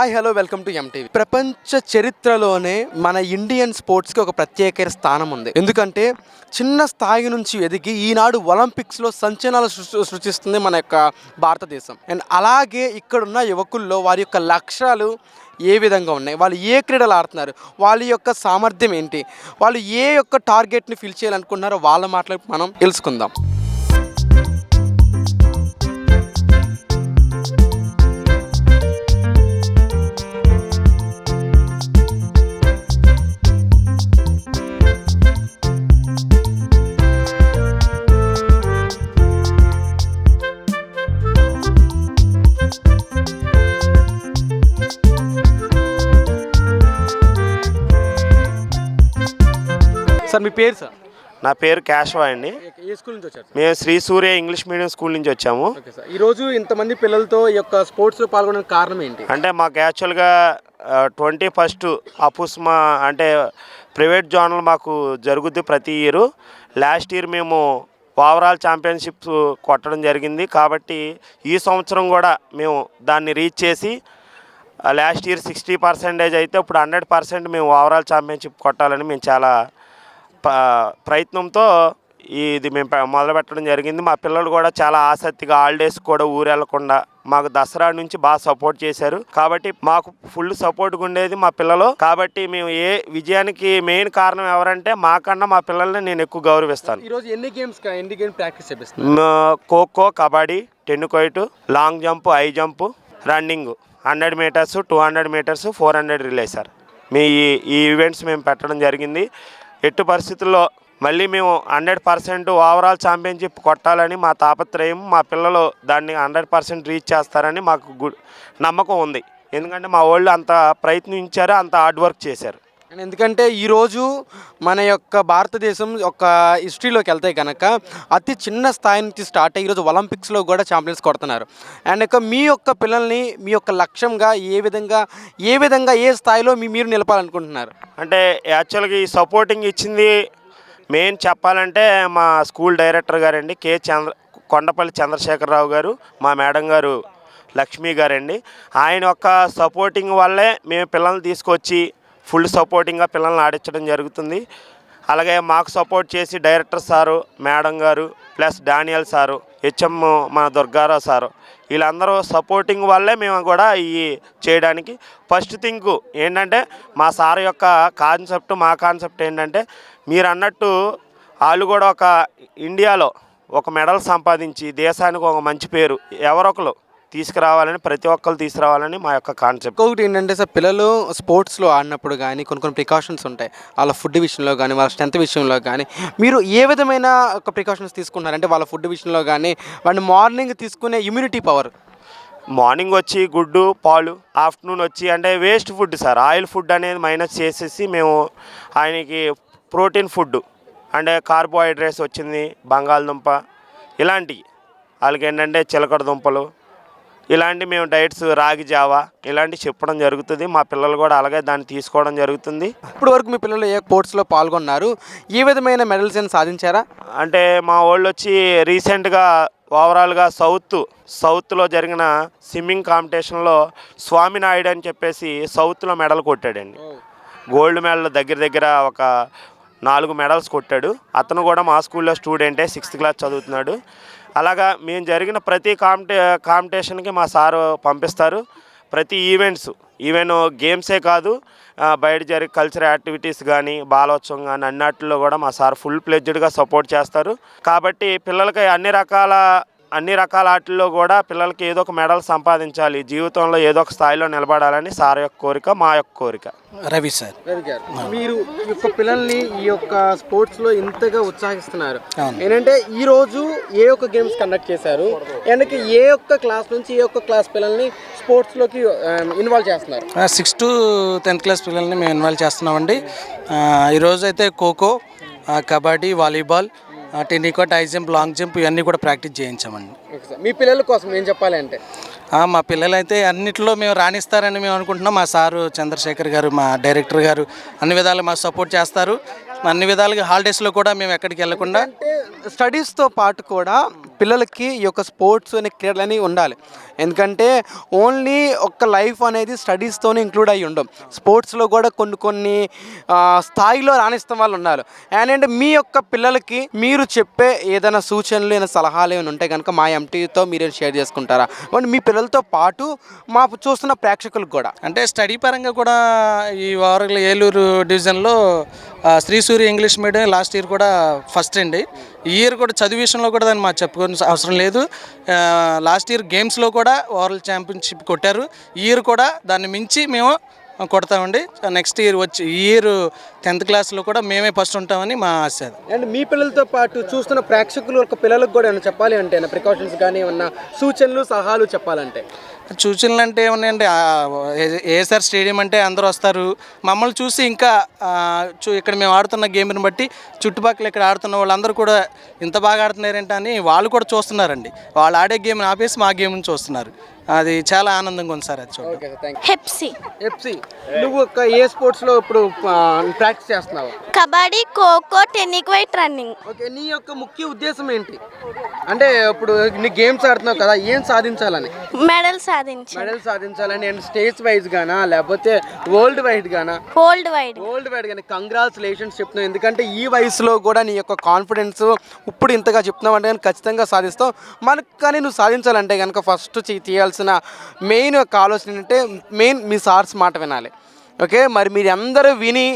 Hi hello welcome to MTV. ప్రపంచ చరిత్రలోనే మన ఇండియన్ స్పోర్ట్స్కి ఒక ప్రత్యేక స్థానం ఉంది. ఎందుకంటే చిన్న స్థాయి నుంచి ఎదిగి ఈనాడు ఒలింపిక్స్లో సంచలనాలు సృష్టిస్తుంది మన యొక్క భారతదేశం. అండ్ అలాగే ఇక్కడున్న యువకుల్లో వారి యొక్క లక్ష్యాలు ఏ విధంగా ఉన్నాయి, వాళ్ళు ఏ క్రీడలు ఆడుతున్నారు, వాళ్ళ యొక్క సామర్థ్యం ఏంటి, వాళ్ళు ఏ యొక్క టార్గెట్ని ఫిల్ చేయాలనుకుంటున్నారో వాళ్ళ మాటలు మనం తెలుసుకుందాం. సార్ మీ పేరు? సార్ నా పేరు కేశవ అండి. ఏ స్కూల్ నుంచి వచ్చారు? మేము శ్రీ సూర్య ఇంగ్లీష్ మీడియం స్కూల్ నుంచి వచ్చాము. ఈరోజు ఇంతమంది పిల్లలతో ఈ యొక్క స్పోర్ట్స్లో పాల్గొనడానికి కారణం ఏంటి? అంటే మాకు యాక్చువల్గా 21st అపుస్మా అంటే ప్రైవేట్ జోనల్ మాకు జరుగుద్ది ప్రతి ఇయర్. లాస్ట్ ఇయర్ మేము ఓవరాల్ ఛాంపియన్షిప్స్ కొట్టడం జరిగింది. కాబట్టి ఈ సంవత్సరం కూడా మేము దాన్ని రీచ్ చేసి లాస్ట్ ఇయర్ 60% అయితే ఇప్పుడు 100% మేము ఓవరాల్ ఛాంపియన్షిప్ కొట్టాలని మేము చాలా ప్రయత్నంతో ఇది మేము మొదలుపెట్టడం జరిగింది. మా పిల్లలు కూడా చాలా ఆసక్తిగా హాలిడేస్ కూడా ఊరు వెళ్లకుండా మాకు దసరా నుంచి బాగా సపోర్ట్ చేశారు. కాబట్టి మాకు ఫుల్ సపోర్ట్గా ఉండేది మా పిల్లలు. కాబట్టి మేము ఏ విజయానికి మెయిన్ కారణం ఎవరంటే మాకన్నా మా పిల్లల్ని నేను ఎక్కువ గౌరవిస్తాను. ఈరోజు ఎన్ని గేమ్స్ ప్రాక్టీస్ చేపిస్తాను? Kho kho, kabaddi, tennikoit, long jump, high jump, running 100 metres, 200 metres, 400 relay sir. ఈ ఈవెంట్స్ మేము పెట్టడం జరిగింది. ఎట్టి పరిస్థితుల్లో మళ్ళీ మేము 100% ఓవరాల్ ఛాంపియన్షిప్ కొట్టాలని మా తాపత్రయం. మా పిల్లలు దాన్ని 100% రీచ్ చేస్తారని మాకు నమ్మకం ఉంది. ఎందుకంటే మా వాళ్ళు అంత ప్రయత్నించారు, అంత హార్డ్ వర్క్ చేశారు. ఎందుకంటే ఈరోజు మన యొక్క భారతదేశం యొక్క హిస్టరీలోకి వెళ్తే కనుక అతి చిన్న స్థాయి నుంచి స్టార్ట్ అయ్యి ఈరోజు ఒలింపిక్స్లో కూడా ఛాంపియన్స్ కొడుతున్నారు. అండ్ మీ యొక్క పిల్లల్ని మీ యొక్క లక్ష్యంగా ఏ విధంగా ఏ స్థాయిలో మీరు నిలపాలనుకుంటున్నారు? అంటే యాక్చువల్గా ఈ సపోర్టింగ్ ఇచ్చింది మెయిన్ చెప్పాలంటే మా స్కూల్ డైరెక్టర్ గారండి, కొండపల్లి చంద్రశేఖరరావు గారు, మా మేడం గారు లక్ష్మీ గారండి. ఆయన యొక్క సపోర్టింగ్ వల్లే మేము పిల్లల్ని తీసుకొచ్చి ఫుల్ సపోర్టింగ్గా పిల్లల్ని ఆడించడం జరుగుతుంది. అలాగే మాకు సపోర్ట్ చేసి డైరెక్టర్ సారు, మేడం గారు, ప్లస్ డానియల్ సారు, హెచ్ఎం మన దుర్గారావు సారు, వీళ్ళందరూ సపోర్టింగ్ వల్లే మేము కూడా ఈ చేయడానికి. ఫస్ట్ థింక్ ఏంటంటే మా సార్ యొక్క మా కాన్సెప్ట్ ఏంటంటే మీరు అన్నట్టు వాళ్ళు కూడా ఒక ఇండియాలో ఒక మెడల్ సంపాదించి దేశానికి ఒక మంచి పేరు ఎవరొకరు తీసుకురావాలని, ప్రతి ఒక్కరు తీసుకురావాలని మా యొక్క కాన్సెప్ట్. ఇంకొకటి ఏంటంటే సార్, పిల్లలు స్పోర్ట్స్లో ఆడినప్పుడు కానీ కొన్ని ప్రికాషన్స్ ఉంటాయి. వాళ్ళ ఫుడ్ విషయంలో కానీ వాళ్ళ స్ట్రెంత్ విషయంలో కానీ మీరు ఏ విధమైన ఒక ప్రికాషన్స్ తీసుకున్నారు? అంటే వాళ్ళ ఫుడ్ విషయంలో కానీ వాళ్ళు మార్నింగ్ తీసుకునే ఇమ్యూనిటీ పవర్. మార్నింగ్ వచ్చి గుడ్డు, పాలు, ఆఫ్టర్నూన్ వచ్చి అంటే waste food sir, oil food అనేది మైనస్ చేసేసి మేము ఆయనకి ప్రోటీన్ ఫుడ్ అంటే కార్బోహైడ్రేట్స్ వచ్చింది, బంగాళదుంప ఇలాంటివి, వాళ్ళకి ఏంటంటే చిలకడ దుంపలు ఇలాంటి మేము డైట్స్, రాగి జావా ఇలాంటివి చెప్పడం జరుగుతుంది. మా పిల్లలు కూడా అలాగే దాన్ని తీసుకోవడం జరుగుతుంది. ఇప్పటి వరకు మీ పిల్లలు ఏ స్పోర్ట్స్లో పాల్గొన్నారు? ఏ విధమైన మెడల్స్ అని సాధించారా? అంటే మా వాళ్ళు వచ్చి రీసెంట్గా ఓవరాల్గా సౌత్లో జరిగిన స్విమ్మింగ్ కాంపిటీషన్లో స్వామినాయుడు అని చెప్పేసి సౌత్లో మెడల్ కొట్టాడండి. గోల్డ్ మెడల్ దగ్గర ఒక 4 మెడల్స్ కొట్టాడు. అతను కూడా మా స్కూల్లో స్టూడెంటే, 6th క్లాస్ చదువుతున్నాడు. అలాగా మేము జరిగిన ప్రతి కాంపిటీషన్కి మా సారు పంపిస్తారు. ప్రతి ఈవెన్ గేమ్సే కాదు, బయట జరిగే కల్చరల్ యాక్టివిటీస్ కానీ, బాలోత్సవం కానీ అన్నిటిలో కూడా మా సార్ ఫుల్ ప్లెడ్జ్డ్గా సపోర్ట్ చేస్తారు. కాబట్టి పిల్లలకి అన్ని రకాల ఆటల్లో కూడా పిల్లలకి ఏదో ఒక మెడల్ సంపాదించాలి, జీవితంలో ఏదో ఒక స్థాయిలో నిలబడాలని సార్ యొక్క కోరిక, మా యొక్క కోరిక. రవి గారు, మీరు యొక్క పిల్లల్ని ఈ యొక్క స్పోర్ట్స్లో ఇంతగా ఉత్సాహిస్తున్నారు. ఏంటంటే ఈరోజు ఏ ఒక్క గేమ్స్ కండక్ట్ చేశారు? ఎందుకు ఏ ఒక్క క్లాస్ నుంచి ఏ ఒక్క క్లాస్ పిల్లల్ని స్పోర్ట్స్లోకి ఇన్వాల్వ్ చేస్తున్నారు? 6th to 10th క్లాస్ పిల్లల్ని మేము ఇన్వాల్వ్ చేస్తున్నామండి. ఈరోజు అయితే kho kho, kabaddi, volleyball, tennikoit, high jump, long jump ఇవన్నీ కూడా ప్రాక్టీస్ చేయించామండి. మీ పిల్లల కోసం ఏం చెప్పాలి అంటే? మా పిల్లలైతే అన్నింటిలో మేము రాణిస్తారని మేము అనుకుంటున్నాం. మా సారు చంద్రశేఖర్ గారు, మా డైరెక్టర్ గారు అన్ని విధాలు మాకు సపోర్ట్ చేస్తారు. అన్ని విధాలుగా హాలిడేస్లో కూడా మేము ఎక్కడికి వెళ్ళకుండా స్టడీస్తో పాటు కూడా పిల్లలకి ఈ యొక్క స్పోర్ట్స్ అనే క్రీడలని ఉండాలి. ఎందుకంటే ఓన్లీ ఒక్క లైఫ్ అనేది స్టడీస్తోనే ఇంక్లూడ్ అయ్యి ఉండవు. స్పోర్ట్స్లో కూడా కొన్ని స్థాయిలో రాణిస్తాం వాళ్ళు ఉన్నారు. అండ్ మీ యొక్క పిల్లలకి మీరు చెప్పే ఏదైనా సూచనలు ఏదైనా సలహాలు ఏమైనా ఉంటే కనుక మా ఎంటీతో మీరు షేర్ చేసుకుంటారా? అండ్ మీ పిల్లలతో పాటు మా చూస్తున్న ప్రేక్షకులకు కూడా. అంటే స్టడీ పరంగా కూడా ఈ వారంలో ఏలూరు డివిజన్లో శ్రీ సూర్య ఇంగ్లీష్ మీడియం లాస్ట్ ఇయర్ కూడా ఫస్ట్ అండి. ఈ ఇయర్ కూడా చదువు విషయంలో కూడా దాన్ని మాకు చెప్పుకోని అవసరం లేదు. లాస్ట్ ఇయర్ గేమ్స్లో కూడా వరల్డ్ ఛాంపియన్షిప్ కొట్టారు. ఈ ఇయర్ కూడా దాన్ని మించి మేము కొడతామండి. నెక్స్ట్ ఇయర్ వచ్చి ఈ ఇయర్ 10th క్లాస్లో కూడా మేమే ఫస్ట్ ఉంటామని మా ఆశ. అండ్ మీ పిల్లలతో పాటు చూస్తున్న ప్రేక్షకులు ఒక పిల్లలకు కూడా ఏమైనా చెప్పాలి అంటే ప్రికాషన్స్ కానీ ఏమన్నా సూచనలు సలహాలు చెప్పాలంటే? సూచనలు అంటే ఏమన్నాయండి, ఏఎస్ఆర్ స్టేడియం అంటే అందరూ వస్తారు. మమ్మల్ని చూసి ఇంకా ఇక్కడ మేము ఆడుతున్న గేమ్ని బట్టి చుట్టుపక్కల ఇక్కడ ఆడుతున్న వాళ్ళందరూ కూడా ఇంత బాగా ఆడుతున్నారంట అని వాళ్ళు కూడా చూస్తున్నారండి. వాళ్ళు ఆడే గేమ్ని ఆపేసి మా గేమ్ని చూస్తున్నారు. అది చాలా ఆనందంగా ఉంది సార్. అది చూడండి. హెప్సీ నువ్వు ఏ స్పోర్ట్స్లో ఇప్పుడు ప్రాక్టీస్ చేస్తున్నావు? కబడ్డీ, ఖోఖో, టెన్నిక్వైట్, రన్నింగ్. ఓకే, నీ యొక్క ముఖ్య ఉద్దేశం ఏంటి? అంటే ఇప్పుడు నీ గేమ్స్ ఆడుతున్నావు కదా, ఏం సాధించాలని? మెడల్ సాధించాలని. అండ్ స్టేట్ వైజ్ గానా లేకపోతే వరల్డ్ వైడ్ గానా? వరల్డ్ వైడ్ గానీ కంగ్రాచులేషన్స్ చెప్తున్నావు. ఎందుకంటే ఈ వయసులో కూడా నీ యొక్క కాన్ఫిడెన్స్ ఇప్పుడు ఇంతగా చెప్తున్నావు అంటే కానీ ఖచ్చితంగా సాధిస్తావు. మనకు కానీ నువ్వు సాధించాలంటే కనుక ఫస్ట్ చేయాల్సిన మెయిన్ యొక్క ఆలోచన ఏంటంటే మీ సార్స్ మాట వినాలి. ఓకే, మరి మీరు అందరూ విని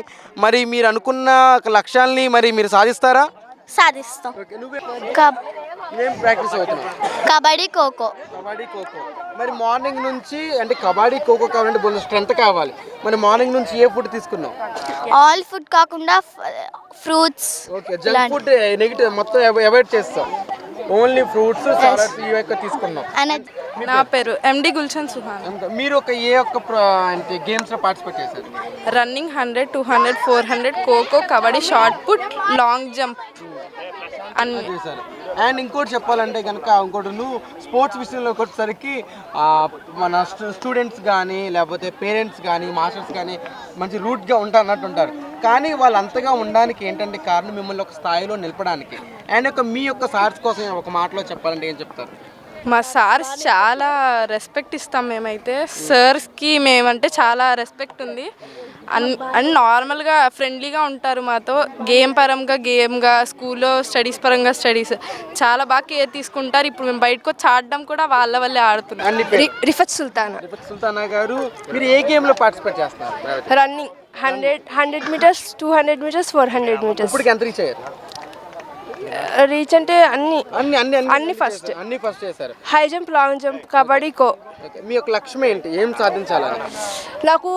మరి మీరు అనుకున్న లక్ష్యాలని మరి మీరు సాధిస్తారా? సాధిస్తాం. ఓకే, ఏం ప్రాక్టీస్ అవుతున్నావు? కబడ్డీ, ఖోఖో. మరి మార్నింగ్ నుంచి అంటే కబడ్డీ ఖోఖో కావాలంటే బోల్ స్ట్రెంత్ కావాలి. మరి మార్నింగ్ నుంచి ఏ ఫుడ్ తీసుకున్నావు? ఆల్ ఫుడ్ కాకుండా fruits. Okay, junk food negative మొత్తం అవాయిడ్ చేస్తావు. ఓన్లీ ఫ్రూట్స్ సాలడ్స్ ఇవి ఎక్కువ తీసుకున్నాం. నా పేరు ఎండి గుల్షన్ సుహాన్. మీరు ఏ ఒక్క గేమ్స్ లో పార్టిసిపేట్ చేశారు? Running 100, 200, 400, kho kho, kabaddi, shot put, long jump అన్ని చేశారు. అండ్ ఇంకోటి చెప్పాలంటే కనుక ఇంకోటి నువ్వు స్పోర్ట్స్ విషయంలోకి వచ్చేసరికి మన స్టూడెంట్స్ కానీ లేకపోతే పేరెంట్స్ కానీ మాస్టర్స్ కానీ మంచి రూట్గా అన్నట్టు ఉంటారు. కానీ వాళ్ళు అంతగా ఉండడానికి ఏంటంటే కారణం మిమ్మల్ని ఒక స్థాయిలో నిలపడానికి. అండ్ మీ యొక్క సార్స్ కోసం ఒక మాటలో చెప్పాలంటే ఏం చెప్తారు? మా సార్స్ చాలా రెస్పెక్ట్ ఇస్తాం మేమైతే. సార్స్కి మేమంటే చాలా రెస్పెక్ట్ ఉంది. అండ్ నార్మల్గా ఫ్రెండ్లీగా ఉంటారు మాతో. గేమ్ పరంగా గేమ్గా, స్కూల్లో స్టడీస్ పరంగా స్టడీస్ చాలా బాగా కేర్ తీసుకుంటారు. ఇప్పుడు మేము బయటకు వచ్చి ఆడడం కూడా వాళ్ళ వల్లే ఆడుతున్నాం. రిఫత్ సుల్తానా గారు, మీరు ఏ గేమ్లో పార్టిసిపేట్ చేస్తారు? Running 100 metres, 200 metres, 400 metres. ఇప్పుడు ఎంత రీచ్ అయ్యారు? రీచ్ అంటే అన్ని ఫస్ట్ చేశారు. High jump, long jump, kabaddi, kho. మీ యొక్క లక్ష్యం ఏంటి? ఏం సాధించాలని? నాకు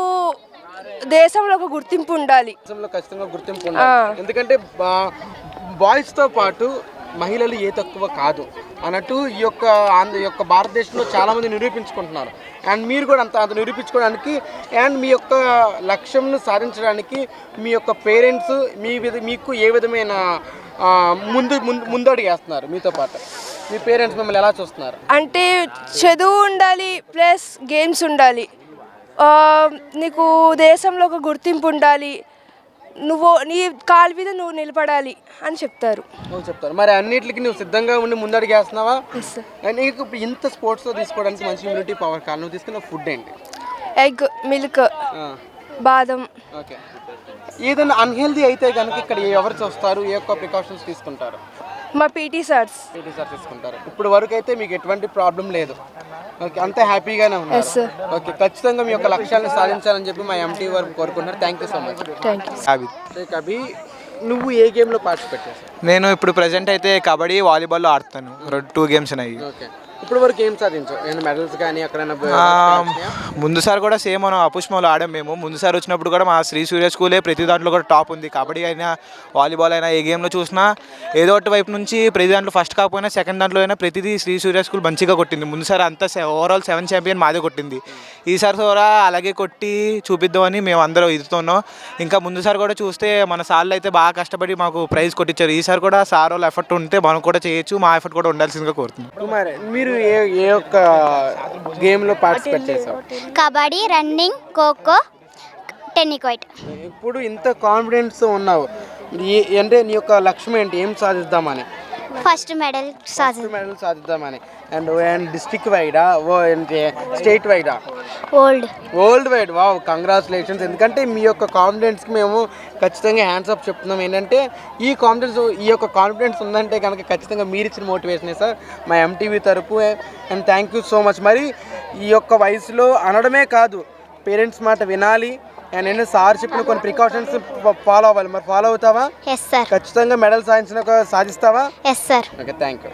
దేశంలో ఒక గుర్తింపు ఉండాలి. దేశంలో ఖచ్చితంగా గుర్తింపు ఉండాలి. ఎందుకంటే బాయ్స్తో పాటు మహిళలు ఏ తక్కువ కాదు అన్నట్టు ఈ యొక్క భారతదేశంలో చాలామంది నిరూపించుకుంటున్నారు. అండ్ మీరు కూడా అంత నిరూపించుకోవడానికి అండ్ మీ యొక్క లక్ష్యంను సాధించడానికి మీ యొక్క పేరెంట్స్ మీకు ఏ విధమైన ముందడుగు వేస్తున్నారు? మీతో పాటు మీ పేరెంట్స్ మిమ్మల్ని ఎలా చూస్తున్నారు? అంటే చదువు ఉండాలి ప్లస్ గేమ్స్ ఉండాలి. నీకు దేశంలో ఒక గుర్తింపు ఉండాలి, నువ్వు నీ కాలు మీద నువ్వు నిలబడాలి అని చెప్తారు. మరి అన్నిటికి నువ్వు సిద్ధంగా ఉండి ముందడుగు వేస్తున్నావా? నీకు ఇంత స్పోర్ట్స్లో తీసుకోవడానికి మంచి ఇమ్యూనిటీ పవర్ కావాలి. నువ్వు తీసుకున్న ఫుడ్ ఏంటి? ఎగ్, మిల్క్, బాదం. ఓకే, ఏదైనా అన్హెల్దీ అయితే కనుక ఇక్కడ ఎవరు చూస్తారు? ఏ యొక్క ప్రికాషన్స్ తీసుకుంటారు? మా పీటీ సార్స్ తీసుకుంటారు. ఇప్పుడు వరకు అయితే మీకు ఎటువంటి ప్రాబ్లం లేదు. ఓకే, అంతే హ్యాపీగానే ఉన్నారు. ఓకే, ఖచ్చితంగా మీ యొక్క లక్ష్యాలను సాధించాలని చెప్పి మా ఎంటీ వారు కోరుకుంటున్నారు. Thank you so much. కబీ, నువ్వు ఏ గేమ్లో పార్టిసిపేట్ చేస్తావు? నేను ఇప్పుడు ప్రజెంట్ అయితే కబడ్డీ, వాలీబాల్లో ఆడుతాను. 2 గేమ్స్ ఉన్నాయి. ఓకే, ఇప్పుడు వరకు ఏం సాధించావు? నేను మెడల్స్ కానీ ఎక్కడైనా? ముందు సార్ కూడా సేమ్ మనం అపుష్మంలో ఆడాం. మేము ముందు సార్ వచ్చినప్పుడు కూడా మా శ్రీ సూర్య స్కూలే ప్రతి దాంట్లో కూడా టాప్ ఉంది. కబడ్డీ అయినా వాలీబాల్ అయినా ఏ గేమ్లో చూసినా ఏదో ఒకటి వైపు నుంచి ప్రతి దాంట్లో ఫస్ట్ కాకపోయినా సెకండ్ దాంట్లో అయినా ప్రతిదీ శ్రీ సూర్య స్కూల్ మంచిగా కొట్టింది. ముందు సార్ అంతా ఓవరాల్ 7 ఛాంపియన్ మాదే కొట్టింది. ఈసారి కూడా అలాగే కొట్టి చూపిద్దామని మేము అందరం ఎదుగుతున్నాం. ఇంకా ముందు సార్ కూడా చూస్తే మన సార్లు అయితే బాగా కష్టపడి మాకు ప్రైజ్ కొట్టించారు. ఈసారి కూడా సార్ వాళ్ళు ఎఫర్ట్ ఉంటే మనం కూడా చేయొచ్చు. మా ఎఫర్ట్ కూడా ఉండాల్సిందిగా కోరుతున్నాం. మీరు ఏ ఒక్క గేమ్లో పార్టిసిపేట్ చేశారు? కబడ్డీ, రన్నింగ్, ఖోఖో, టెన్నిక్వైట్. ఇప్పుడు ఇంత కాన్ఫిడెన్స్ ఉన్నావు అంటే నీ యొక్క లక్ష్యం ఏంటి? ఏం సాధిద్దామని? ఫస్ట్ మెడల్ సాధించాం. మెడల్ సాధిద్దామని. అండ్ డిస్ట్రిక్ట్ వైడా ఏంటి స్టేట్ వైడా? World wide. Wow, congratulations. ఎందుకంటే మీ యొక్క కాన్ఫిడెన్స్కి మేము ఖచ్చితంగా హ్యాండ్స్ అప్ చెప్తున్నాం. ఏంటంటే ఈ యొక్క కాన్ఫిడెన్స్ ఉందంటే కనుక ఖచ్చితంగా మీరు ఇచ్చిన మోటివేషనే సార్ మా ఎంటీవీ తరపు. And thank you so much. మరి ఈ యొక్క వయసులో అనడమే కాదు, పేరెంట్స్ మాట వినాలి. అండ్ నేను సార్ చెప్పిన కొన్ని ప్రికాషన్స్ ఫాలో అవ్వాలి. మరి ఫాలో అవుతావా? Yes sir. ఖచ్చితంగా మెడల్ సాధిస్తావా? Yes sir. Okay, thank you.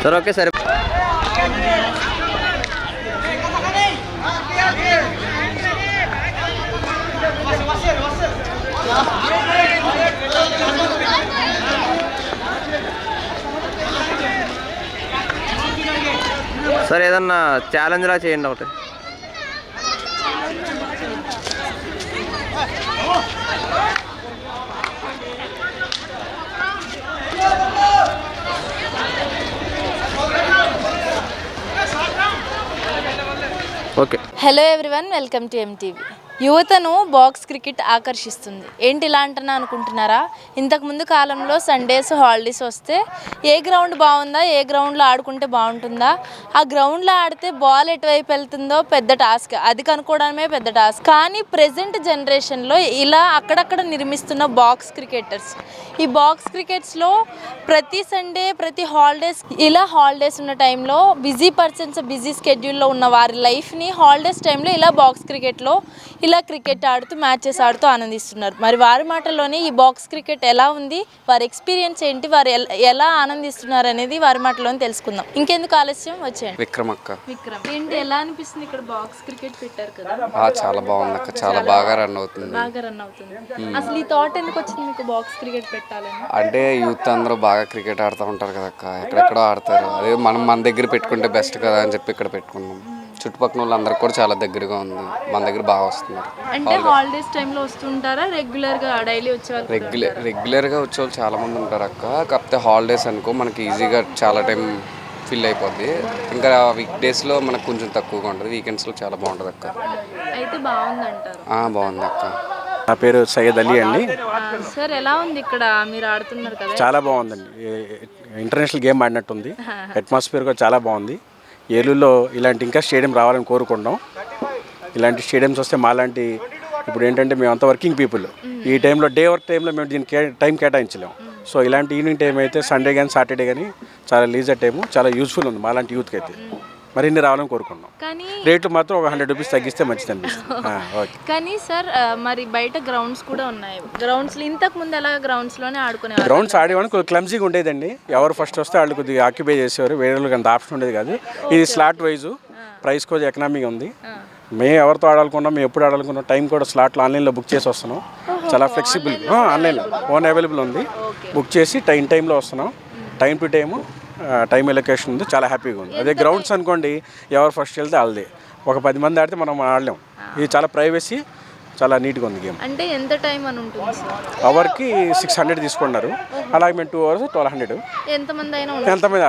Sir okay సరే. సార్ ఏదన్నా ఛాలెంజ్లా చేయండి ఒకటి. Okay. Hello everyone, welcome to MTV. యువతను బాక్స్ క్రికెట్ ఆకర్షిస్తుంది. ఏంటి ఇలా అంటున్నా అనుకుంటున్నారా? ఇంతకుముందు కాలంలో సండేస్ హాలిడేస్ వస్తే ఏ గ్రౌండ్ బాగుందా, ఏ గ్రౌండ్లో ఆడుకుంటే బాగుంటుందా, ఆ గ్రౌండ్లో ఆడితే బాల్ ఎటువైపు వెళ్తుందో పెద్ద టాస్క్, అది కనుక్కోవడమే పెద్ద టాస్క్. కానీ ప్రజెంట్ జనరేషన్లో ఇలా అక్కడక్కడ నిర్మిస్తున్న బాక్స్ క్రికెటర్స్, ఈ బాక్స్ క్రికెట్స్లో ప్రతి సండే ప్రతి హాలిడేస్, ఇలా హాలిడేస్ ఉన్న టైంలో బిజీ పర్సన్స్, బిజీ స్కెడ్యూల్లో ఉన్న వారి లైఫ్ని హాలిడేస్ టైంలో ఇలా బాక్స్ క్రికెట్లో ఇలా క్రికెట్ ఆడుతూ మ్యాచెస్ ఆడుతూ ఆనందిస్తున్నారు. మరి వారి మాటల్లోనే ఈ బాక్స్ క్రికెట్ ఎలా ఉంది, వారి ఎక్స్పీరియన్స్ ఏంటి, వారు ఎలా ఆనందిస్తున్నారు అనేది వారి మాటలోనే తెలుసుకుందాం. ఇంకెందుకు ఆలస్యం, వచ్చేయండి. విక్రమ్ ఏంటి ఎలా అనిపిస్తుంది ఇక్కడ బాక్స్ క్రికెట్ పెట్టారు కదా? చాలా బాగుంది అక్క, చాలా బాగా రన్ అవుతుంది. అసలు ఈ థాట్ ఎందుకు వచ్చింది మీకు బాక్స్ క్రికెట్ పెట్టాలని? అంటే యూత్ అందరూ బాగా క్రికెట్ ఆడుతూ ఉంటారు కదా అక్క, ఎక్కడెక్కడో ఆడతారు. అదే మన దగ్గర పెట్టుకుంటే బెస్ట్ కదా అని చెప్పి ఇక్కడ పెట్టుకున్నాం. చుట్టుపక్కల వాళ్ళందరికి కూడా చాలా దగ్గరగా ఉంది, మన దగ్గర బాగా వస్తున్నారు. అంటే హాలిడేస్ టైంలో వస్తుంటారా, రెగ్యులర్గా డైలీ వచ్చేవాళ్ళు? రెగ్యులర్గా వచ్చేవాళ్ళు చాలా మంది ఉంటారు అక్క. కాకపోతే హాలిడేస్ అనుకో మనకి ఈజీగా చాలా టైం ఫిల్ అయిపోద్ది. ఇంకా వీక్ డేస్లో మనకు కొంచెం తక్కువగా ఉంటుంది, వీకెండ్స్లో చాలా బాగుంటుంది అక్క. అయితే బాగుందంటారు? బాగుంది అక్క. నా పేరు సయ్యద్ అలీ అండి. సార్ ఎలా ఉంది ఇక్కడ మీరు ఆడుతున్నారు కదా? చాలా బాగుందండి, ఇంటర్నేషనల్ గేమ్ ఆడినట్టుంది. అట్మాస్ఫియర్ కూడా చాలా బాగుంది. ఏలూరులో ఇలాంటి ఇంకా స్టేడియం రావాలని కోరుకుంటాం. ఇలాంటి స్టేడియంస్ వస్తే మాలాంటి, ఇప్పుడు ఏంటంటే మేము అంతా వర్కింగ్ పీపుల్, ఈ టైంలో డే వర్క్ టైంలో మేము దీనికి టైం కేటాయించలేము. సో ఇలాంటి ఈవినింగ్ టైం అయితే సండే కానీ సాటర్డే కానీ చాలా లీజర్ టైము, చాలా యూస్ఫుల్ ఉంది మాలాంటి యూత్కి అయితే. మరిన్ని రావాలని కోరుకుంటున్నాం. కానీ రేట్లు మాత్రం ఒక 100 రూపీస్ తగ్గిస్తే మంచిది అనిపిస్తుంది. ఓకే. కానీ సార్ మరి బయట గ్రౌండ్స్ కూడా ఉన్నాయి. గ్రౌండ్స్లో ఇంతకు ముందు ఎలా గ్రౌండ్స్లోనే ఆడుకునేవారు? గ్రౌండ్స్ ఆడేవాడిని కొద్దిగా క్లమ్జీగా ఉండేదండి. ఎవరు ఫస్ట్ వస్తే వాళ్ళు కొద్దిగా ఆక్యుపై చేసేవారు, వేరే వాళ్ళకి అంత ఆప్షన్ ఉండేది కాదు. ఇది స్లాట్ వైజు, ప్రైస్ కొంచెం ఎకనామీగా ఉంది. మేము ఎవరితో ఆడాలనుకున్నాం, మేము ఎప్పుడు ఆడాలనుకున్నాం, టైం కూడా స్లాట్లో ఆన్లైన్లో బుక్ చేసి వస్తున్నాం. చాలా ఫ్లెక్సిబుల్, ఆన్లైన్లో ఫోన్ అవైలబుల్ ఉంది. బుక్ చేసి టైంలో వస్తున్నాం. Time to time time allocation ఉంది, చాలా హ్యాపీగా ఉంది. అదే గ్రౌండ్స్ అనుకోండి, ఎవరు ఫస్ట్ వెళ్తే వాళ్ళది. ఒక 10 మంది ఆడితే మనం ఆడలేం. ఇది చాలా ప్రైవసీ, చాలా నీట్గా ఉంది గేమ్. అంటే ఎంత టైం అని ఉంటుంది సార్? అవర్కి 600 తీసుకున్నారు. అలాగే మేము 2 hours 1200. ఎంతమంది అయినా ఎంతమంది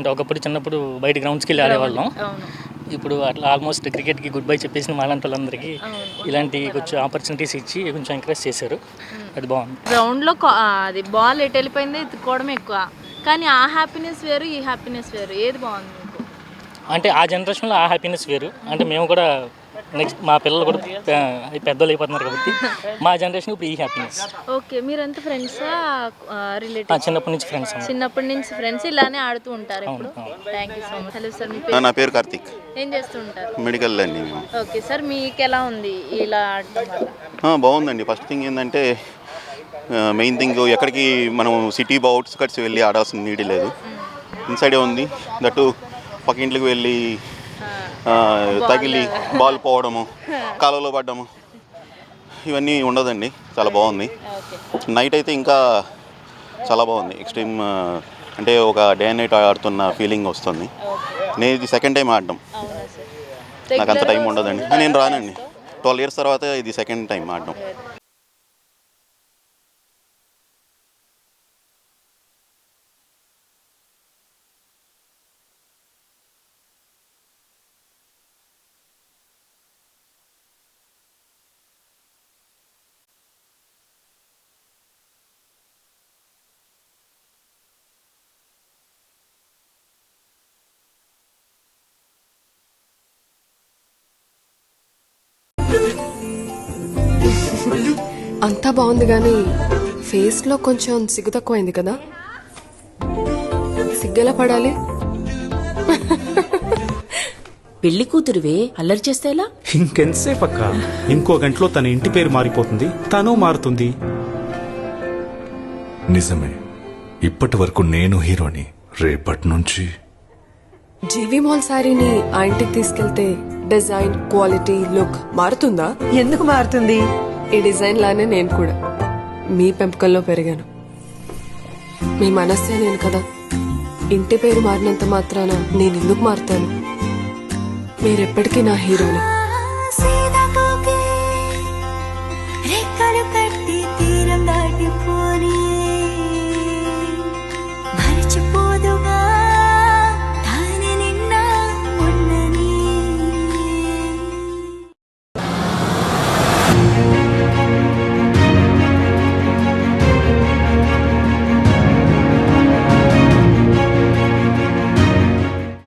అంటే ఒకప్పుడు చిన్నప్పుడు బయట గ్రౌండ్స్కి వెళ్ళి ఆడేవాళ్ళం. ఇప్పుడు అట్లా ఆల్మోస్ట్ క్రికెట్కి గుడ్ బై చెప్పేసిన మాలాంటి వాళ్ళందరికీ ఇలాంటి కొంచెం ఆపర్చునిటీస్ ఇచ్చి కొంచెం ఎంకరేజ్ చేశారు. అది బాగుంది. గ్రౌండ్లో అది బాల్ ఎటు వెళ్ళిపోయిందో ఎత్తుకోవడం ఎక్కువ, కానీ ఆ హ్యాపీనెస్ వేరు, ఈ హ్యాపీనెస్ వేరు. ఏది బాగుంది మీకు? అంటే ఆ జనరేషన్లో ఆ హ్యాపీనెస్ వేరు. అంటే మేము కూడా నెక్స్ట్ మా పిల్లలు కూడా పెద్దలు అయిపోతున్నారు కాబట్టి మా జనరేషన్ ఇప్పుడు ఈ హ్యాపీనెస్. ఓకే, మీరంతా ఫ్రెండ్సా, రిలేటివ్? చిన్నప్పటి నుంచి ఫ్రెండ్స్. చిన్నప్పటి నుంచి ఫ్రెండ్స్ ఇలానే ఆడుతూ ఉంటారు ఇప్పుడు? Thank you so much. Hello sir, మీ పేరు? నా పేరు కార్తిక్. ఏం చేస్తుంటారు? మెడికల్ అండి. ఓకే సార్, మీకు ఎలా ఉంది ఇలా ఆడటం వల్ల? బాగుందండి. ఫస్ట్ థింగ్ ఏంటంటే మెయిన్ థింగ్ ఎక్కడికి మనం సిటీ అవుట్స్కట్స్ వెళ్ళి ఆడాల్సిన నీడ్ లేదు, ఇన్సైడే ఉంది. దట్టు పక్క ఇంట్లోకి వెళ్ళి తగిలి బాల్ పోవడము, కాలువలో పడ్డము ఇవన్నీ ఉండదండి. చాలా బాగుంది. నైట్ అయితే ఇంకా చాలా బాగుంది. ఎక్స్ట్రీమ్ అంటే ఒక డే అండ్ నైట్ ఆడుతున్న ఫీలింగ్ వస్తుంది. నేను ఇది సెకండ్ టైం ఆడడం, నాకు అంత టైం ఉండదండి. నేను రానండి, 12 years తర్వాత ఇది సెకండ్ టైం ఆడడం. అంతా బాగుంది కానీ ఫేస్లో కొంచెం సిగ్గు తక్కువైంది కదా. సిగ్గెలా పడాలి? పెళ్లి కూతురువే అల్లరి చేస్తే ఎలా? ఇంకెంతసేపు అక్క, ఇంకో గంటలో తన ఇంటి పేరు మారిపోతుంది, తను మారుతుంది. నిజమే, ఇప్పటి వరకు నేను హీరోని, రేపటి నుంచి జీవి మాల్ శారీని ఆ ఇంటికి తీసుకెళ్తే డిజైన్, క్వాలిటీ, లుక్ మారుతుందా? ఎందుకు మారుతుంది? ఈ డిజైన్ లానే నేను కూడా మీ పెంపకంలో పెరిగాను. మీ మనస్సే నేను కదా. ఇంటి పేరు మారినంత మాత్రాన నేను ఎందుకు మారుతాను? మీరెప్పటికీ నా హీరోని.